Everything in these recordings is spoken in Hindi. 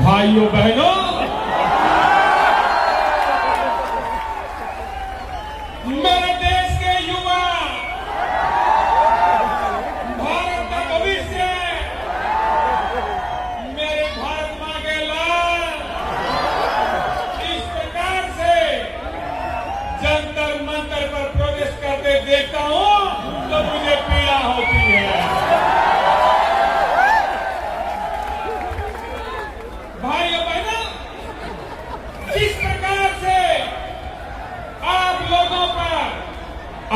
भाइयों बहनों, मेरे देश के युवा, भारत का भविष्य, मेरे भारत मां के लाल, इस प्रकार से जंतर मंतर पर प्रोटेस्ट करते देखता हूं तो मुझे पीड़ा होती है। भाइयों बहनों, जिस प्रकार से आप लोगों पर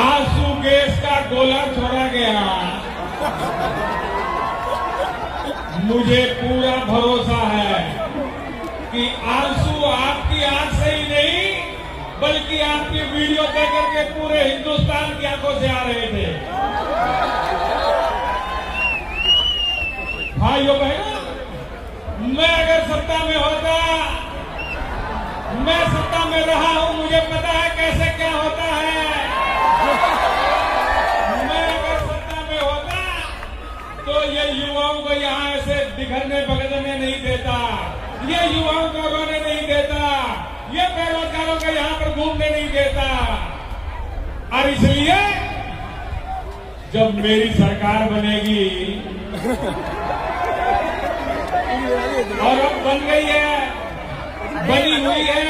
आंसू गैस का गोला छोड़ा गया, मुझे पूरा भरोसा है कि आंसू आपकी आंख से ही नहीं बल्कि आपकी वीडियो देख करके पूरे हिंदुस्तान की आंखों से आ रहे थे। भाइयों बहनों, मैं अगर सत्ता में होता, मैं सत्ता में रहा हूं, मुझे पता है कैसे क्या होता है। मैं अगर सत्ता में होता तो ये युवाओं को यहां ऐसे बिखरने बगड़ने नहीं देता, ये युवाओं को रोने नहीं देता, ये बेरोजगारों को यहां पर घूमने नहीं देता। और इसलिए जब मेरी सरकार बनेगी और अब बन गई है, बनी हुई है,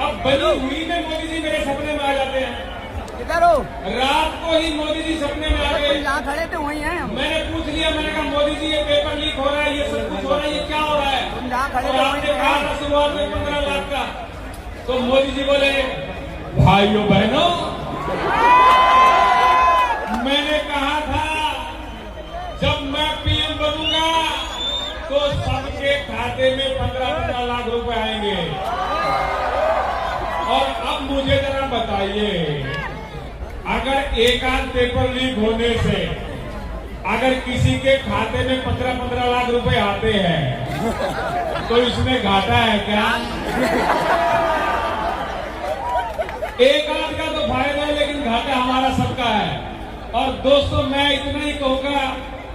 अब बनी हुई में मोदी जी मेरे सपने में आ जाते हैं। रात को ही मोदी जी सपने में आ गए। जहाँ खड़े थे वहीं हैं। मैंने पूछ लिया, मैंने कहा मोदी जी ये पेपर लीक हो रहा है, ये सब कुछ हो रहा है, ये क्या हो रहा है? जहाँ खड़े और थे आपने वहीं कहा था शुरुआत में 15 लाख का, तो मोदी जी बोले भाइयों बहनों, मैंने कहा था जब मैं पीएम बनूंगा तो सबके खाते में 15-15 लाख रुपए आएंगे। और अब मुझे जरा बताइए, अगर एक आध पेपर लीक होने से अगर किसी के खाते में 15-15 लाख रुपए आते हैं तो इसमें घाटा है क्या? एक आध का तो फायदा है लेकिन घाटा हमारा सबका है। और दोस्तों, मैं इतना ही कहूंगा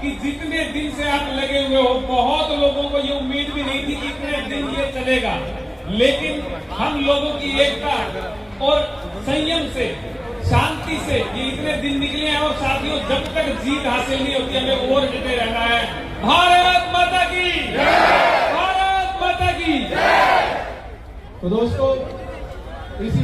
कि जितने दिन से आप लगे हुए हो, बहुत लोगों को ये उम्मीद भी नहीं थी कि इतने दिन ये चलेगा, लेकिन हम लोगों की एकता और संयम से, शांति से ये इतने दिन निकले हैं। और साथियों, जब तक जीत हासिल नहीं होती हमें और डटे रहना है। भारत माता की जय, भारत माता की जय। तो दोस्तों, इसी